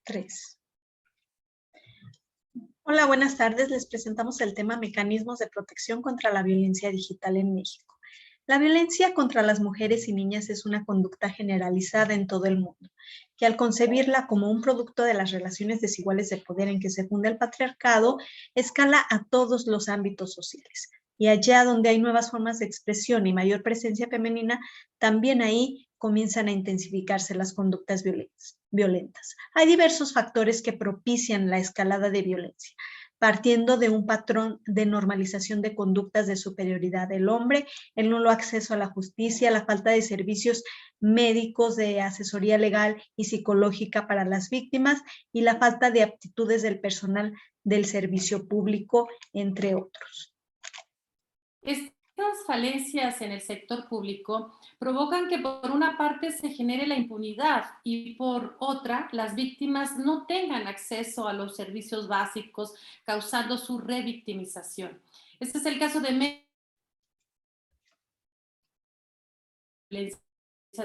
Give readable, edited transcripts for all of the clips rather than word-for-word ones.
Tres. Hola, buenas tardes. Les presentamos el tema Mecanismos de protección contra la violencia digital en México. La violencia contra las mujeres y niñas es una conducta generalizada en todo el mundo, que al concebirla como un producto de las relaciones desiguales de poder en que se funda el patriarcado, escala a todos los ámbitos sociales. Y allá donde hay nuevas formas de expresión y mayor presencia femenina, también ahí comienzan a intensificarse las conductas violentas. Hay diversos factores que propician la escalada de violencia, partiendo de un patrón de normalización de conductas de superioridad del hombre, el nulo acceso a la justicia, la falta de servicios médicos, de asesoría legal y psicológica para las víctimas y la falta de aptitudes del personal del servicio público, entre otros. Estas falencias en el sector público provocan que por una parte se genere la impunidad y por otra las víctimas no tengan acceso a los servicios básicos, causando su revictimización. Este es el caso de violencia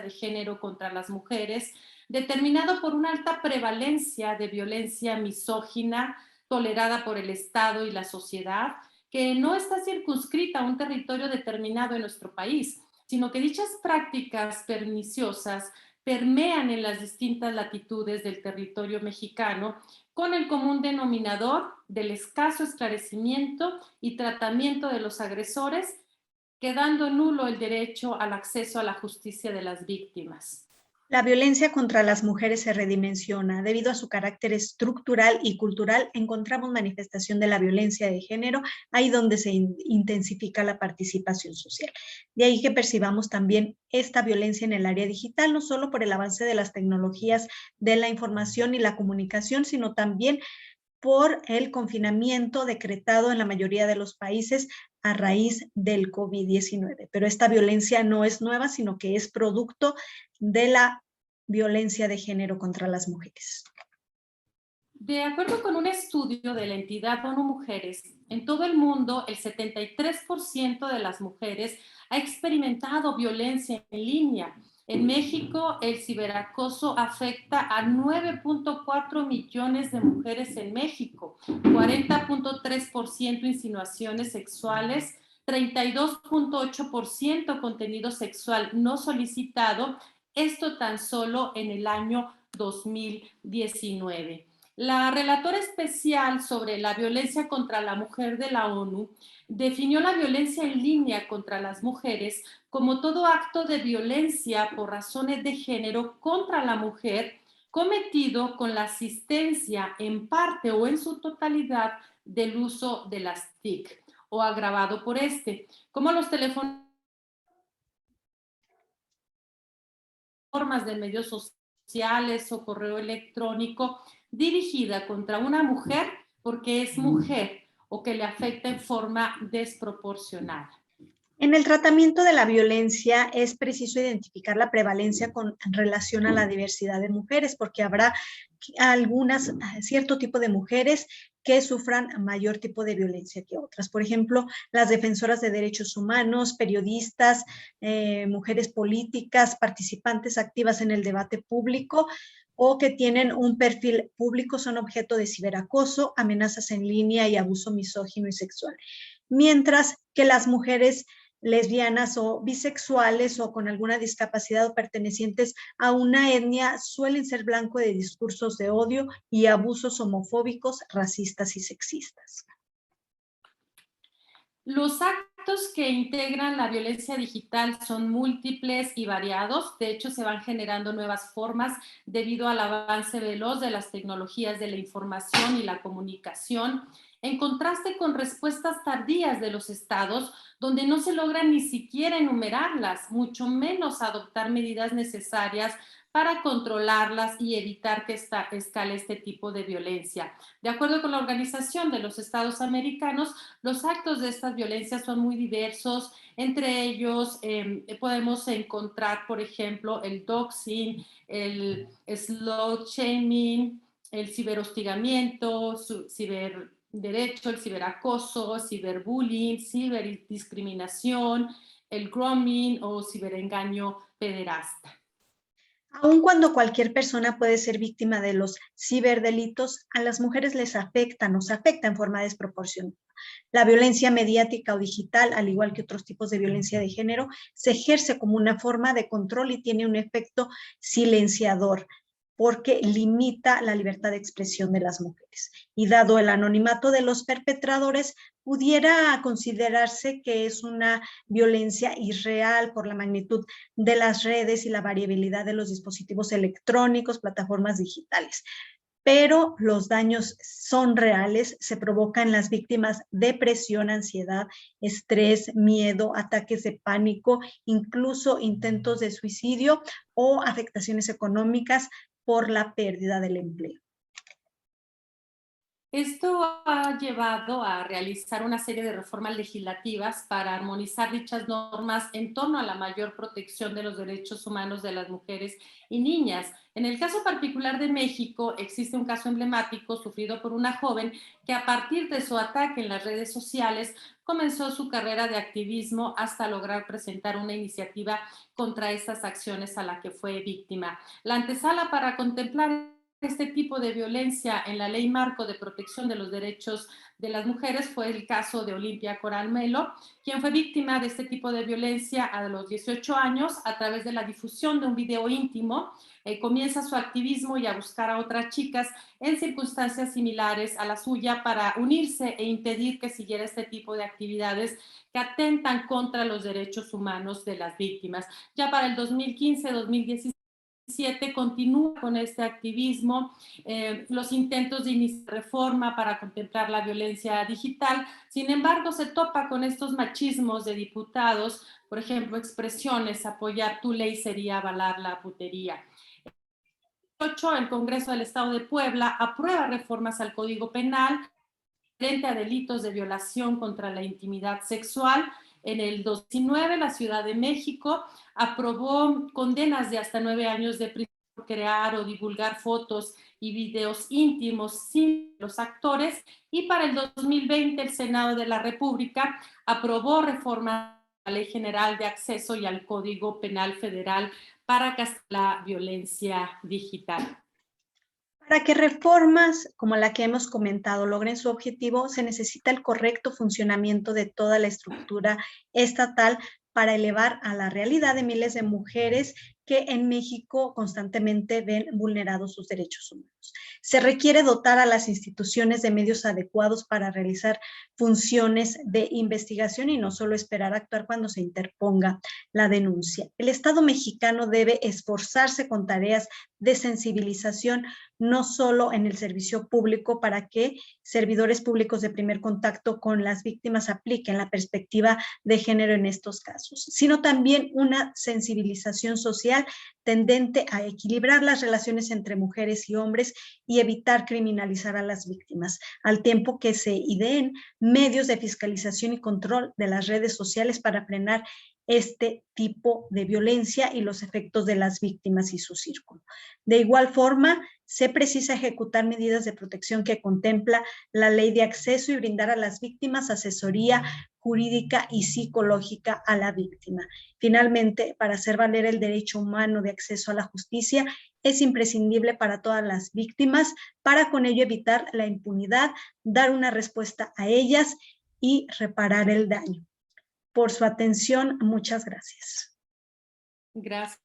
de género contra las mujeres, determinado por una alta prevalencia de violencia misógina tolerada por el Estado y la sociedad, que no está circunscrita a un territorio determinado en nuestro país, sino que dichas prácticas perniciosas permean en las distintas latitudes del territorio mexicano con el común denominador del escaso esclarecimiento y tratamiento de los agresores, quedando nulo el derecho al acceso a la justicia de las víctimas. La violencia contra las mujeres se redimensiona. Debido a su carácter estructural y cultural, encontramos manifestación de la violencia de género ahí donde se intensifica la participación social. De ahí que percibamos también esta violencia en el área digital, no solo por el avance de las tecnologías de la información y la comunicación, sino también por el confinamiento decretado en la mayoría de los países a raíz del COVID-19. Pero esta violencia no es nueva, sino que es producto de la violencia de género contra las mujeres. De acuerdo con un estudio de la entidad ONU Mujeres, en todo el mundo el 73% de las mujeres ha experimentado violencia en línea. En México, el ciberacoso afecta a 9.4 millones de mujeres en México, 40.3% insinuaciones sexuales, 32.8% contenido sexual no solicitado, esto tan solo en el año 2019. La relatora especial sobre la violencia contra la mujer de la ONU definió la violencia en línea contra las mujeres como todo acto de violencia por razones de género contra la mujer cometido con la asistencia en parte o en su totalidad del uso de las TIC o agravado por este, como los teléfonos, formas de medios sociales o correo electrónico dirigida contra una mujer porque es mujer o que le afecta en forma desproporcionada. En el tratamiento de la violencia es preciso identificar la prevalencia con relación a la diversidad de mujeres, porque habrá cierto tipo de mujeres que sufran mayor tipo de violencia que otras. Por ejemplo, las defensoras de derechos humanos, periodistas, mujeres políticas, participantes activas en el debate público o que tienen un perfil público son objeto de ciberacoso, amenazas en línea y abuso misógino y sexual. Mientras que las mujeres lesbianas o bisexuales o con alguna discapacidad o pertenecientes a una etnia suelen ser blanco de discursos de odio y abusos homofóbicos, racistas y sexistas. Los actos que integran la violencia digital son múltiples y variados. De hecho, se van generando nuevas formas debido al avance veloz de las tecnologías de la información y la comunicación, en contraste con respuestas tardías de los estados, donde no se logra ni siquiera enumerarlas, mucho menos adoptar medidas necesarias para controlarlas y evitar que escale este tipo de violencia. De acuerdo con la Organización de los Estados Americanos, los actos de estas violencias son muy diversos. Entre ellos podemos encontrar, por ejemplo, el doxing, el slut shaming, el ciberhostigamiento, ciberderecho, el ciberacoso, ciberbullying, ciberdiscriminación, el grooming o ciberengaño pederasta. Aun cuando cualquier persona puede ser víctima de los ciberdelitos, a las mujeres les afecta, nos afecta en forma desproporcionada. La violencia mediática o digital, al igual que otros tipos de violencia de género, se ejerce como una forma de control y tiene un efecto silenciador, porque limita la libertad de expresión de las mujeres. Y dado el anonimato de los perpetradores, pudiera considerarse que es una violencia irreal por la magnitud de las redes y la variabilidad de los dispositivos electrónicos, plataformas digitales. Pero los daños son reales, se provocan en las víctimas depresión, ansiedad, estrés, miedo, ataques de pánico, incluso intentos de suicidio o afectaciones económicas por la pérdida del empleo. Esto ha llevado a realizar una serie de reformas legislativas para armonizar dichas normas en torno a la mayor protección de los derechos humanos de las mujeres y niñas. En el caso particular de México, existe un caso emblemático sufrido por una joven que a partir de su ataque en las redes sociales comenzó su carrera de activismo hasta lograr presentar una iniciativa contra estas acciones a la que fue víctima. La antesala para contemplar este tipo de violencia en la Ley Marco de Protección de los Derechos de las Mujeres fue el caso de Olimpia Coral Melo, quien fue víctima de este tipo de violencia a los 18 años a través de la difusión de un video íntimo. Comienza su activismo y a buscar a otras chicas en circunstancias similares a la suya para unirse e impedir que siguiera este tipo de actividades que atentan contra los derechos humanos de las víctimas. Ya para el 2015-2016 continúa con este activismo, los intentos de iniciar reforma para contemplar la violencia digital. Sin embargo, se topa con estos machismos de diputados, por ejemplo, expresiones, apoyar tu ley sería avalar la putería. El Congreso del Estado de Puebla aprueba reformas al Código Penal frente a delitos de violación contra la intimidad sexual. En el 2019, la Ciudad de México aprobó condenas de hasta 9 años de prisión por crear o divulgar fotos y videos íntimos sin los actores. Y para el 2020, el Senado de la República aprobó reforma a la Ley General de Acceso y al Código Penal Federal para castigar la violencia digital. Para que reformas como la que hemos comentado logren su objetivo, se necesita el correcto funcionamiento de toda la estructura estatal para elevar a la realidad de miles de mujeres que en México constantemente ven vulnerados sus derechos humanos. Se requiere dotar a las instituciones de medios adecuados para realizar funciones de investigación y no solo esperar a actuar cuando se interponga la denuncia. El Estado mexicano debe esforzarse con tareas de sensibilización, no solo en el servicio público, para que servidores públicos de primer contacto con las víctimas apliquen la perspectiva de género en estos casos, sino también una sensibilización social tendente a equilibrar las relaciones entre mujeres y hombres y evitar criminalizar a las víctimas, al tiempo que se ideen medios de fiscalización y control de las redes sociales para frenar este tipo de violencia y los efectos de las víctimas y su círculo. De igual forma, se precisa ejecutar medidas de protección que contempla la ley de acceso y brindar a las víctimas asesoría jurídica y psicológica a la víctima. Finalmente, para hacer valer el derecho humano de acceso a la justicia, es imprescindible para todas las víctimas, para con ello evitar la impunidad, dar una respuesta a ellas y reparar el daño. Por su atención, muchas gracias. Gracias.